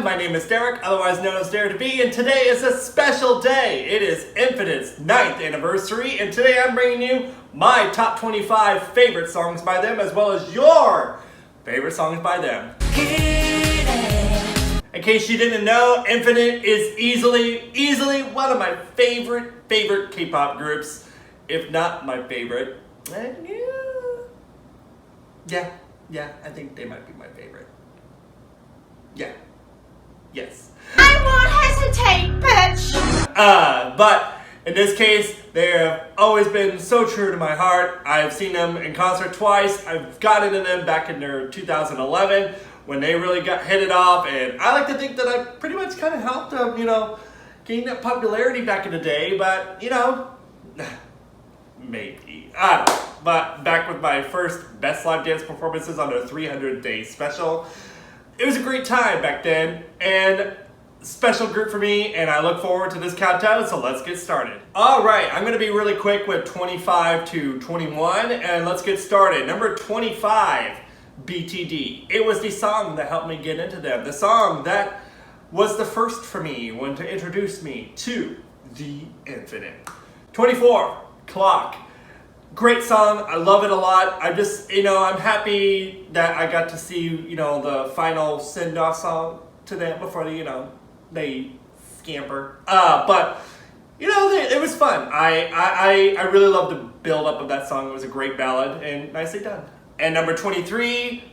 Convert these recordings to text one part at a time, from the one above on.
everyone, my name is Derek, otherwise known as DareDB, and today is a special day. It is Infinite's 9th anniversary, and today I'm bringing you my top 25 favorite songs by them, as well as your favorite songs by them. In case you didn't know, Infinite is easily one of my favorite K-pop groups, if not my favorite. Yeah, I think they might be my favorite. Yeah. Yes. I won't hesitate, bitch! But in this case, they have always been so true to my heart. I've seen them in concert twice. I've gotten into them back in their 2011 when they really hit it off, and I like to think that I pretty much kind of helped them, gain that popularity back in the day, but, maybe. I don't know. But back with my first Best Live Dance performances on their 300-day special. It was a great time back then, and special group for me, and I look forward to this countdown, so let's get started. Alright, I'm going to be really quick with 25 to 21, and let's get started. Number 25, BTD. It was the song that helped me get into them. The song that was the first for me when to introduce me to the Infinite. 24, Clock. Great song, I love it a lot. I'm just, I'm happy that I got to see, the final send-off song to them before they scamper. But, it was fun. I really loved the build-up of that song. It was a great ballad and nicely done. And number 23,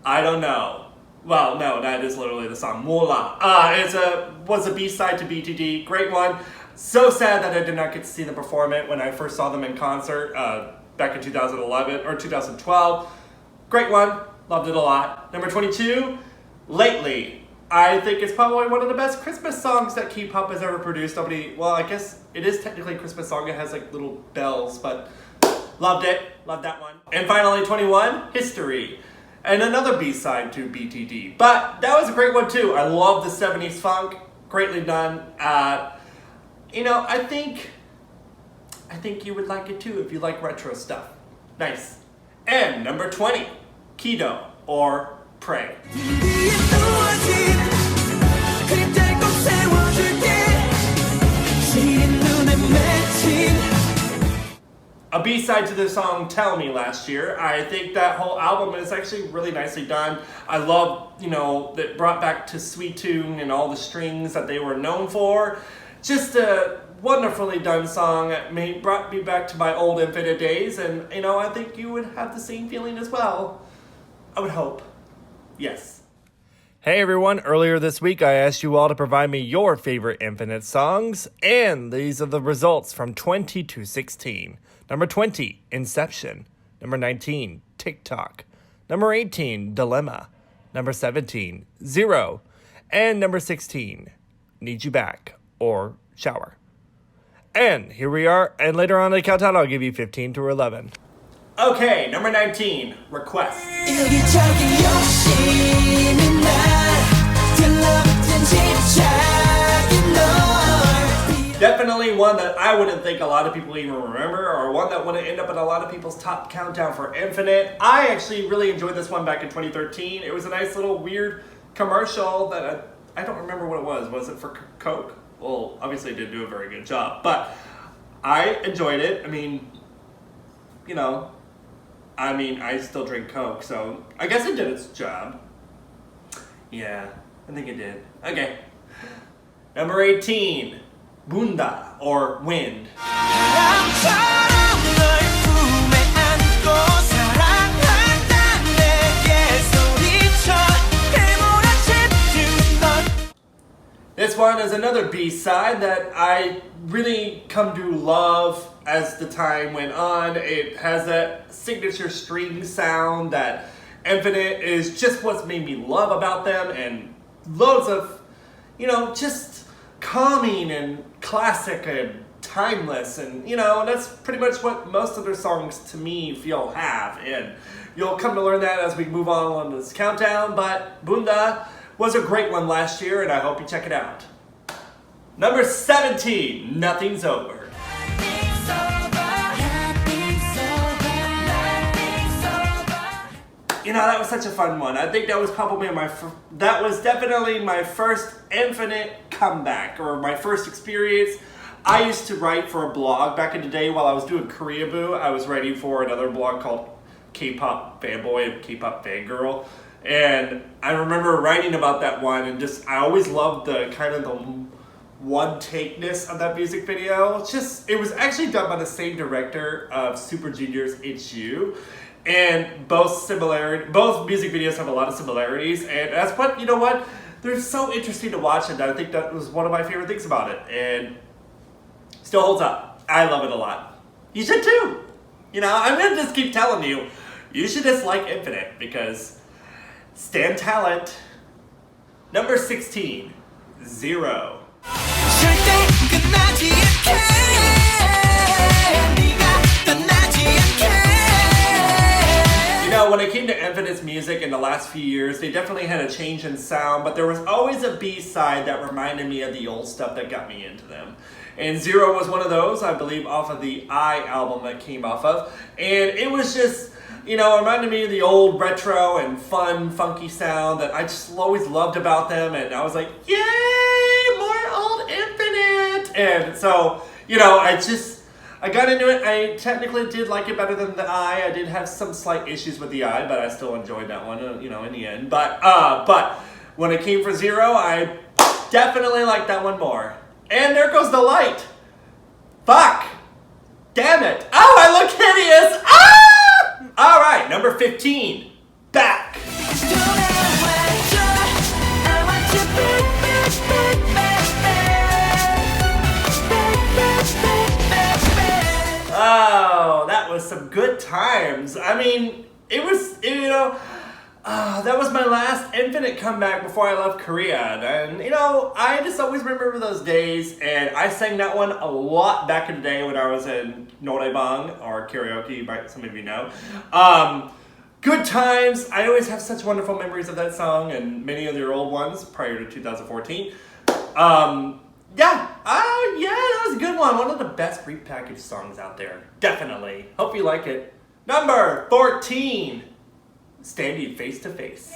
I don't know. Well, no, that is literally the song, Moonlight. Was a B-side to BTD, great one. So sad that I did not get to see them perform it when I first saw them in concert back in 2011 or 2012. Great one, loved it a lot. Number 22, Lately. I think it's probably one of the best Christmas songs that K-pop has ever produced. I guess it is technically a Christmas song. It has like little bells, but loved it. Loved that one. And finally, 21, Hysterie. And another B-side to BTD. But that was a great one too. I love the 70s funk. Greatly done. I think you would like it too if you like retro stuff. Nice. And number 20, Kido or Pray. A B-side to the song Tell Me last year. I think that whole album is actually really nicely done. I love, that brought back to Sweet Tune and all the strings that they were known for. Just a wonderfully done song. It brought me back to my old Infinite days, and I think you would have the same feeling as well. I would hope. Yes. Hey everyone, earlier this week I asked you all to provide me your favorite Infinite songs, and these are the results from 20 to 16. Number 20, Inception. Number 19, Tic Toc. Number 18, Dilemma. Number 17, Zero. And number 16, Need You Back or Shower. And here we are, and later on in the countdown I'll give you 15 to 11. Okay, number 19, Request. Definitely one that I wouldn't think a lot of people even remember, or one that wouldn't end up in a lot of people's top countdown for Infinite. I actually really enjoyed this one back in 2013. It was a nice little weird commercial that I don't remember what it was. Was it for Coke? Well, obviously it didn't do a very good job, but I enjoyed it. I still drink Coke, so I guess it did its job. Yeah, I think it did. Okay. Number 18, Bunda or Wind. This one is another B-side that I really come to love as the time went on. It has that signature string sound that Infinite is just what's made me love about them, and loads of, just calming and classic and timeless, and that's pretty much what most of their songs to me feel have, and you'll come to learn that as we move on this countdown. But Bunda was a great one last year, and I hope you check it out. Number 17, Nothing's Over. that was such a fun one. I think that was probably that was definitely my first Infinite comeback, or my first experience. I used to write for a blog back in the day while I was doing Korea Boo. I was writing for another blog called KPop Fanboy and KPop Fangirl. And I remember writing about that one, and I always loved the kind of the one-takeness of that music video. It was actually done by the same director of Super Junior's It's You. And both music videos have a lot of similarities, and that's what, they're so interesting to watch, and I think that was one of my favorite things about it, and still holds up. I love it a lot. You should too. I'm gonna just keep telling you, you should just like Infinite, because stand talent. Number 16, Zero. When it came to Infinite's music in the last few years, they definitely had a change in sound, but there was always a B-side that reminded me of the old stuff that got me into them. And Zero was one of those, I believe, off of the I album that came off of. And it was just, reminded me of the old retro and fun, funky sound that I just always loved about them. And I was like, yay, more old Infinite! And so, I got into it. I technically did like it better than the I. I did have some slight issues with the I, but I still enjoyed that one, in the end. But when it came for Zero, I definitely liked that one more. And there goes the light. Fuck. Damn it. Oh, I look hideous. Ah! All right, number 15, Back. Oh, that was some good times. I mean, that was my last Infinite comeback before I left Korea. And, I just always remember those days. And I sang that one a lot back in the day when I was in noraebang, or karaoke, some of you know. Good times. I always have such wonderful memories of that song and many of their old ones prior to 2014. That was a good one. One of the best repackaged songs out there. Definitely. Hope you like it. Number 14, Standing Face to Face.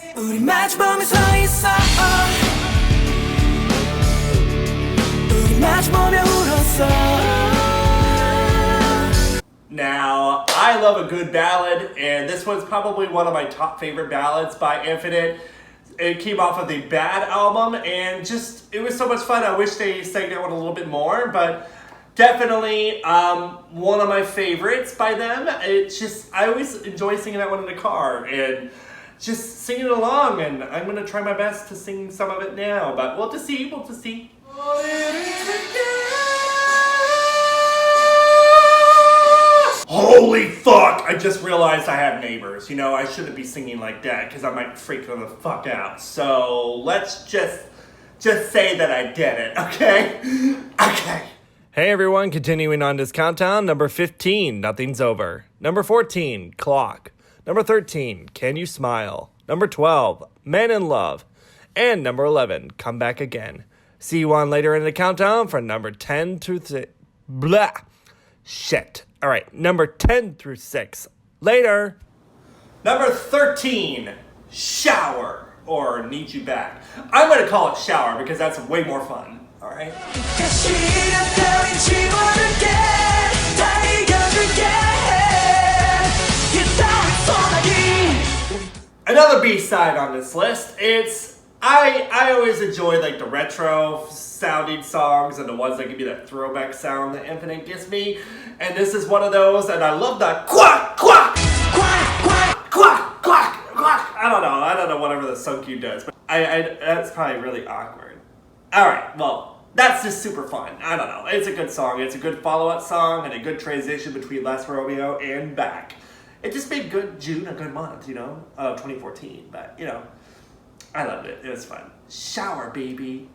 Now, I love a good ballad, and this one's probably one of my top favorite ballads by Infinite. It came off of the Bad album, and it was so much fun. I wish they sang that one a little bit more, but definitely one of my favorites by them. I always enjoy singing that one in the car, and just singing along, and I'm going to try my best to sing some of it now, but we'll just see. Holy fuck! I just realized I have neighbors. I shouldn't be singing like that because I might freak them the fuck out. So let's just say that I did it, okay? Okay. Hey everyone, continuing on this countdown. Number 15, Nothing's Over. Number 14, Clock. Number 13, Can You Smile? Number 12, Men in Love. And number 11, Come Back Again. See you on later in the countdown for number 10 through blah. Shit. All right, number 10 through 6. Later. Number 13, Shower, or Need You Back. I'm going to call it Shower because that's way more fun. All right? Another B-side on this list. I always enjoy like the retro sounding songs and the ones that give you that throwback sound that Infinite gives me. And this is one of those, and I love that quack, quack, quack, quack, quack, quack, quack. I don't know whatever the Sunkyu does, but that's probably really awkward. Alright, well, that's just super fun. I don't know. It's a good song. It's a good follow-up song and a good transition between Last Romeo and Back. It just made June a good month, 2014. But, I loved it. It was fun. Shower, baby.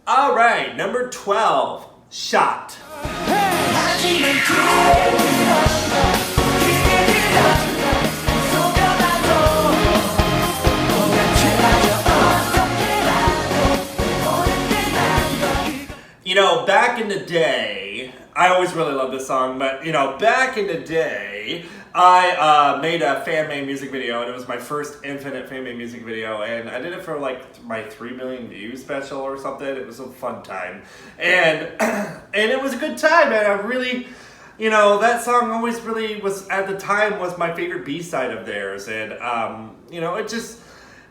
All right, number 12, Shot. Back in the day, I always really loved this song, but you know, back in the day, I made a fan-made music video, and it was my first Infinite fan-made music video, and I did it for like my 3 million views special or something. It was a fun time, and and it was a good time, and I really, you know, that song always really was, at the time, was my favorite B-side of theirs, and you know, it just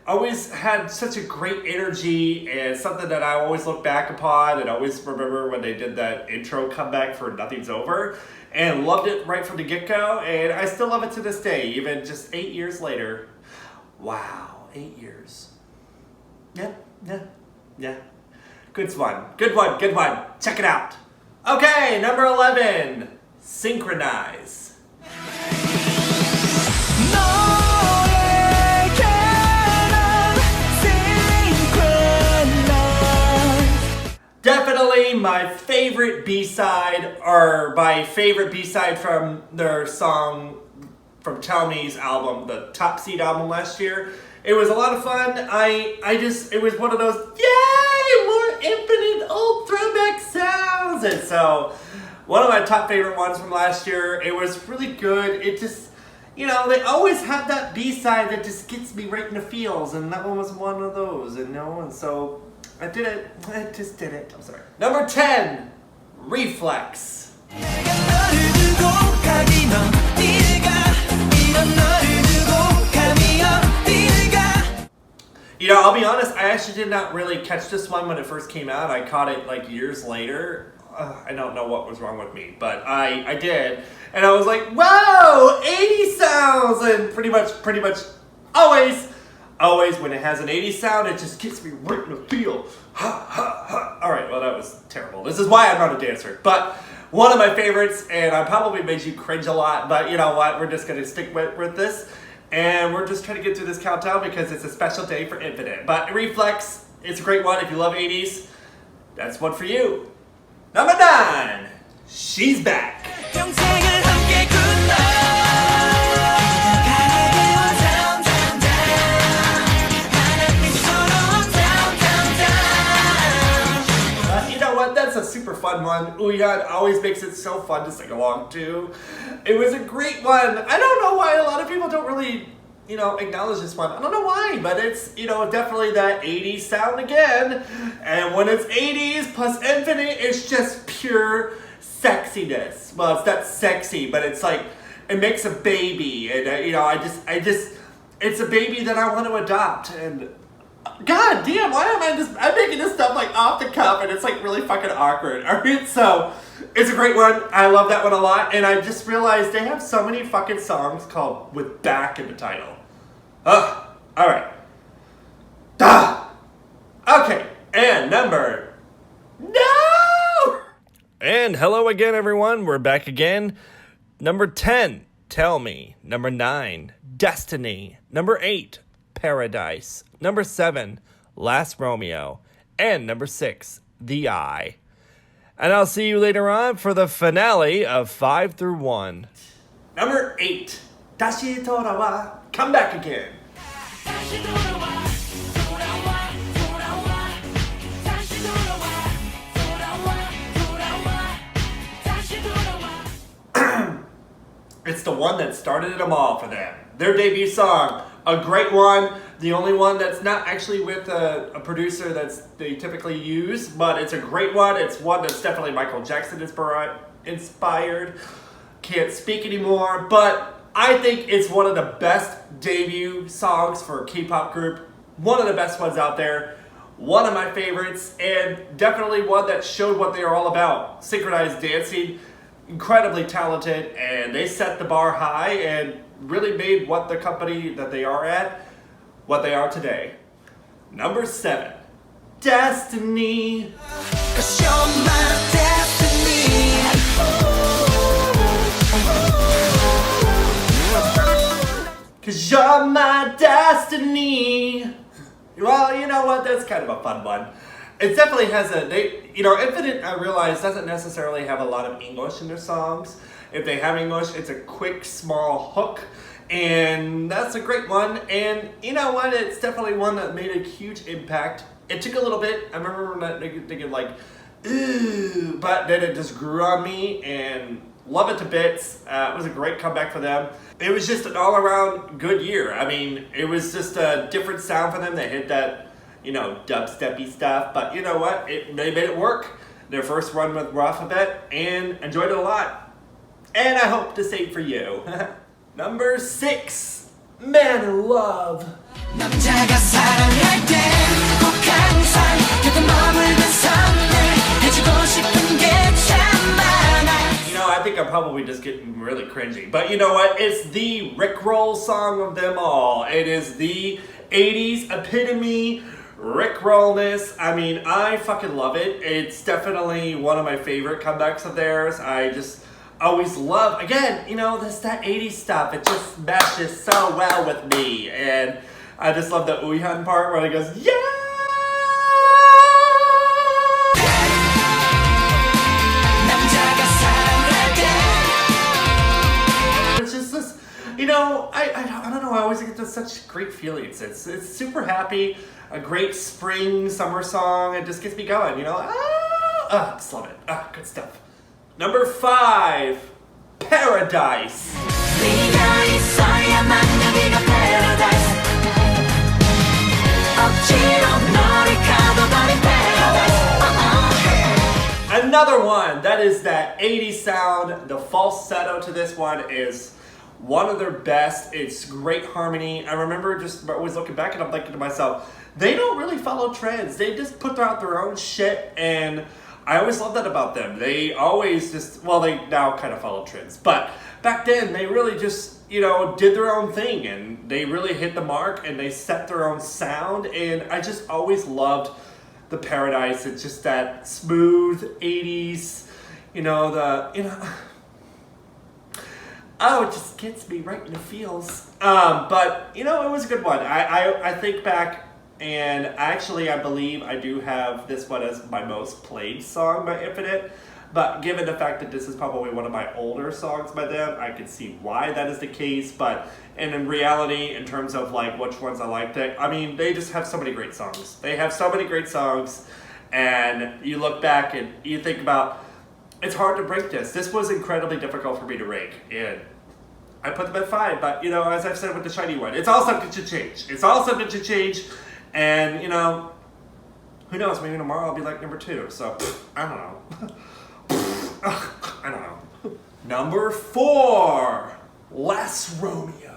always had such a great energy, and something that I always look back upon and always remember when they did that intro comeback for Nothing's Over, and loved it right from the get-go, and I still love it to this day, even just 8 years later. Wow, 8 years. Yeah. Good one. Check it out. Okay, number 11, Synchronise. Definitely my favorite B-side, or my favorite B-side from their song, from Tell Me's album, the Top Seed album last year. It was a lot of fun. It was one of those, yay, more infinite old throwback sounds. And so, one of my top favorite ones from last year. It was really good. It just, you know, they always have that B-side that just gets me right in the feels, and that one was one of those, you know, and so I did it. I just did it. I'm sorry. Number 10, Reflex. You know, I'll be honest, I actually did not really catch this one when it first came out. I caught it like years later. I don't know what was wrong with me, but I did. And I was like, whoa, 80 sounds! And pretty much always when it has an 80s sound, it just gets me right in the feel. Alright, well that was terrible. This is why I'm not a dancer. But one of my favorites, and I probably made you cringe a lot, but you know what, we're just going to stick with this. And we're just trying to get through this countdown because it's a special day for Infinite. But Reflex, it's a great one. If you love 80s, that's one for you. Number 9, She's Back. That's a super fun one. Uyan always makes it so fun to sing along to. It was a great one. I don't know why a lot of people don't really, you know, acknowledge this one. I don't know why, but it's, you know, definitely that 80s sound again. And when it's 80s plus Infinite, it's just pure sexiness. Well, it's not sexy, but it's like, it makes a baby. And, you know, it's a baby that I want to adopt. And God damn, why am I'm making this stuff like off the cuff, and it's like really fucking awkward. Alright, so it's a great one. I love that one a lot, and I just realized they have so many fucking songs called with back in the title. Alright. Okay, and number... No! And hello again, everyone. We're back again. Number 10, Tell Me. Number 9, Destiny. Number 8, Paradise. Number 7, Last Romeo. And number 6, The Eye. And I'll see you later on for the finale of 5 through 1. Number 8, Dashi Tora wa Come Back Again. It's the one that started them all for them. Their debut song, a great one. The only one that's not actually with a producer they typically use, but it's a great one. It's one that's definitely Michael Jackson inspired. Can't speak anymore, but I think it's one of the best debut songs for a K-pop group. One of the best ones out there. One of my favorites, and definitely one that showed what they are all about. Synchronized dancing, incredibly talented, and they set the bar high and really made what the company that they are at, what they are today. Number 7, Destiny. 'Cause you're my destiny. 'Cause you're my destiny. Well, you know what? That's kind of a fun one. It definitely has Infinite, I realize, doesn't necessarily have a lot of English in their songs. If they have English, it's a quick, small hook. And that's a great one. And you know what? It's definitely one that made a huge impact. It took a little bit. I remember thinking like ooh, but then it just grew on me and love it to bits. It was a great comeback for them. It was just an all-around good year. I mean, it was just a different sound for them. They hit that, you know, dubsteppy stuff, but you know what? They made it work. Their first run with Alphabet, and enjoyed it a lot. And I hope to save for you. Number 6, Man in Love. 남자가 사랑할 때 꼭 항상 곁에 머물던 선물 해주고 싶은 게 참 많아. You know, I think I'm probably just getting really cringy, but you know what? It's the Rickroll song of them all. It is the 80s epitome Rickrollness. I mean, I fucking love it. It's definitely one of my favorite comebacks of theirs. I just always love, again, you know, that 80s stuff. It just meshes so well with me. And I just love the Uihan part where he goes, yeah! It's just this, you know, I don't know, I always get to such great feelings. It's super happy, a great spring, summer song. It just gets me going, you know? I just love it. Good stuff. Number 5, Paradise. 네가 있어야만 여기가 paradise. 억지로 너를 가둬버린 paradise. Another one that is that 80s sound. The falsetto to this one is one of their best. It's great harmony. I remember just always looking back and I'm thinking to myself, they don't really follow trends. They just put out their own shit, and I always love that about them. They always just, well, they now kind of follow trends, but back then they really just, you know, did their own thing, and they really hit the mark, and they set their own sound, and I just always loved the Paradise. It's just that smooth 80s, you know, oh, it just gets me right in the feels. But, you know, it was a good one. I think back, and actually I believe I do have this one as my most played song by Infinite. But given the fact that this is probably one of my older songs by them, I can see why that is the case. And in reality, in terms of like which ones I liked it, I mean, they just have so many great songs. They have so many great songs, and you look back and you think about, it's hard to break this. This was incredibly difficult for me to rank, and I put them at 5. But you know, as I've said with the shiny one, it's all subject to change. It's all subject to change, and you know, who knows? Maybe tomorrow I'll be like number 2. So I don't know. I don't know. Number 4, Last Romeo.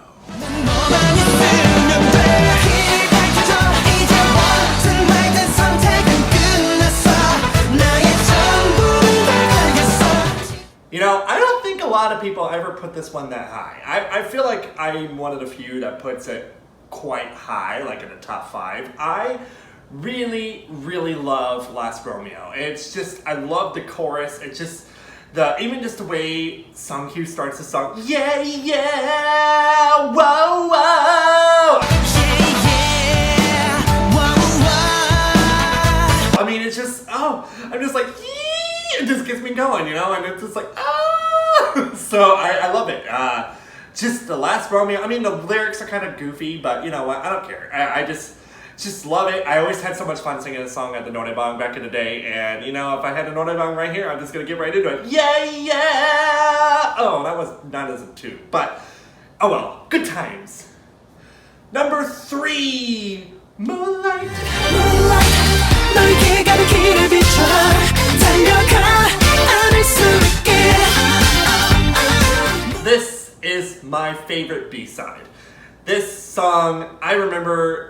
You know, I don't think a lot of people ever put this one that high. I feel like I'm one of the few that puts it quite high, like in the top 5. I really, really love Last Romeo. It's just, I love the chorus. It's just, even just the way Sungkyu starts the song. Yeah, yeah, whoa, whoa. Yeah, yeah, whoa, whoa. I mean, it's just, I'm just like, yee! It just gets me going, you know? And it's just like, So I love it. Just the Last Romeo. I mean, the lyrics are kind of goofy, but you know what? I don't care. I just love it. I always had so much fun singing this song at the Noraebang back in the day, and you know, if I had a Noraebang right here, I'm just gonna get right into it. Yeah, yeah! Oh, that was not as a 2, but oh well, good times. Number 3, Moonlight. Moonlight, 너에게 가는 길을 비춰 달려가 않을 수 있게. This is my favorite B-side. This song, I remember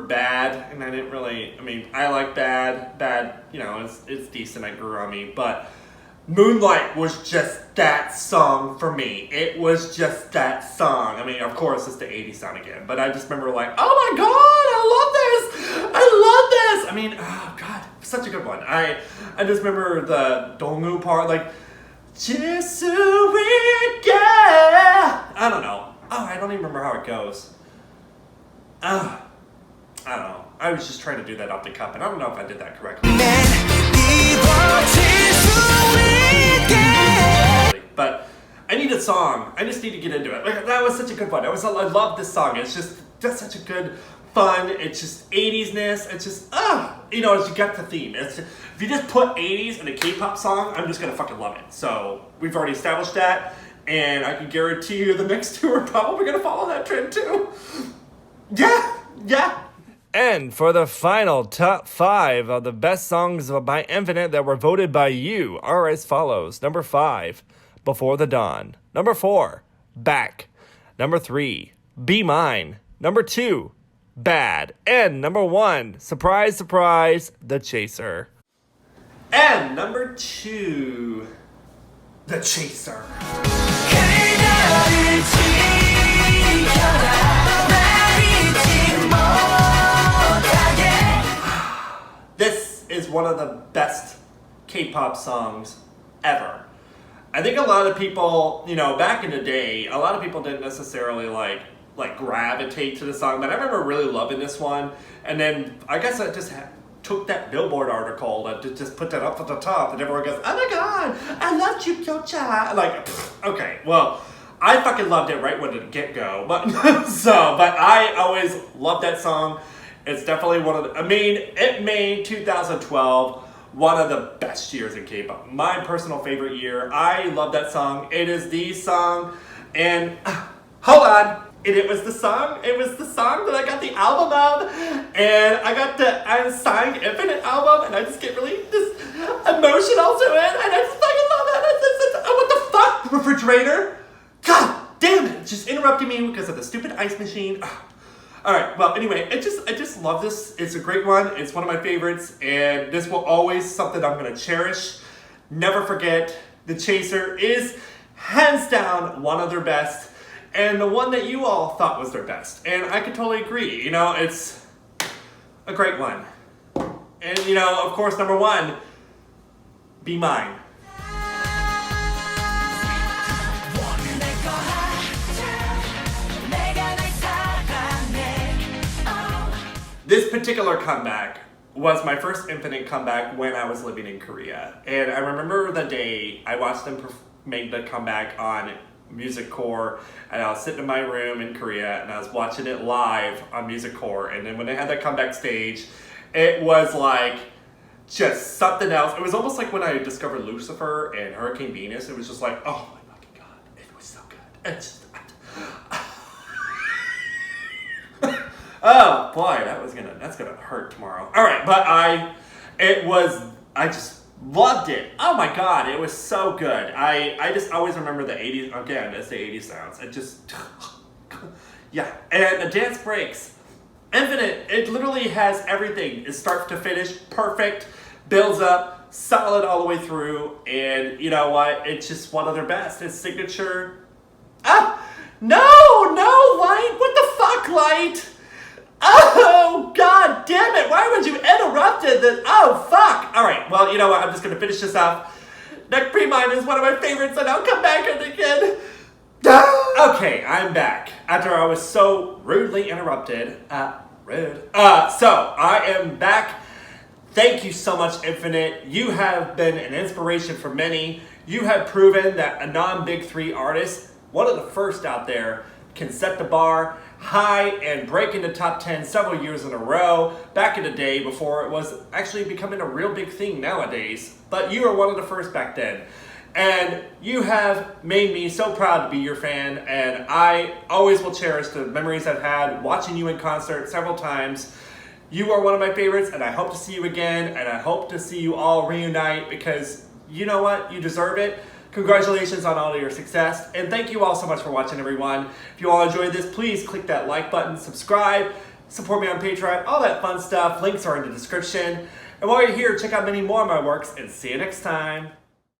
Bad, and I didn't really, I mean, I like Bad, you know, it's decent, it grew on me, but Moonlight was just that song for me. It was just that song. I mean, of course, it's the 80s sound again, but I just remember like, oh my god, I love this! I mean, oh god, such a good one. I just remember the Dongwoo part, like, I don't know. Oh, I don't even remember how it goes. I don't know. I was just trying to do that off the cuff, and I don't know if I did that correctly. But I need a song. I just need to get into it. Like, that was such a good one. I love this song. It's just such a good fun. It's just 80s-ness. It's just, you know, you got the theme. If you just put 80s in a K-pop song, I'm just gonna fucking love it. So we've already established that, and I can guarantee you the next two are probably gonna follow that trend too. Yeah. And for the final top 5 of the best songs by Infinite that were voted by you are as follows. Number 5, Before the Dawn. Number 4, Back. Number 3, Be Mine. Number 2, Bad. And number 1, surprise, surprise, The Chaser. And number 2, The Chaser. This is one of the best K-pop songs ever. I think a lot of people, you know, back in the day, a lot of people didn't necessarily like gravitate to the song, but I remember really loving this one. And then I guess I just took that Billboard article that just put that up at the top, and everyone goes, "Oh my god, I love you, Kyocha." Like, okay, well, I fucking loved it right when it get-go, but but I always loved that song. It's definitely one of the, I mean, it made 2012 one of the best years in K-pop. My personal favorite year. I love that song. It is the song, and hold on. It was the song that I got the album of, and I got the unsigned Infinite album, and I just get really just emotional to it, and I just fucking love that. What the fuck? Refrigerator? God damn it! It's just interrupting me because of the stupid ice machine. Alright, well, anyway, I just love this. It's a great one. It's one of my favorites, and this will always something I'm going to cherish. Never forget, The Chaser is hands down one of their best, and the one that you all thought was their best. And I can totally agree. You know, it's a great one. And, you know, of course, number 1, Be Mine. This particular comeback was my first Infinite comeback when I was living in Korea. And I remember the day I watched them make the comeback on Music Core, and I was sitting in my room in Korea, and I was watching it live on Music Core. And then when they had that comeback stage, it was like just something else. It was almost like when I discovered Lucifer and Hurricane Venus. It was just like, oh my fucking god, it was so good. It's just... Oh boy, that's gonna hurt tomorrow. All right, but I just loved it. Oh my god, it was so good. I just always remember the 80s, again, it's the 80s sounds. It just, yeah. And the dance breaks. Infinite, it literally has everything. It starts to finish, perfect, builds up, solid all the way through, and you know what? It's just one of their best. It's signature. No, Light, what the fuck, Light? Oh, god damn it, why would you interrupt it? Oh, fuck. Alright, well, you know what, I'm just gonna finish this off. Neck Pre-Mine is one of my favorites, and I'll come back and again. Okay, I'm back. After I was so rudely interrupted. Rude. So, I am back. Thank you so much, Infinite. You have been an inspiration for many. You have proven that a non-Big 3 artist, one of the first out there, can set the bar high and break into top 10 several years in a row, back in the day before it was actually becoming a real big thing nowadays. But you were one of the first back then. And you have made me so proud to be your fan, and I always will cherish the memories I've had watching you in concert several times. You are one of my favorites, and I hope to see you again, and I hope to see you all reunite, because you know what? You deserve it. Congratulations on all of your success, and thank you all so much for watching, everyone. If you all enjoyed this, please click that like button, subscribe, support me on Patreon, all that fun stuff. Links are in the description. And while you're here, check out many more of my works, and see you next time.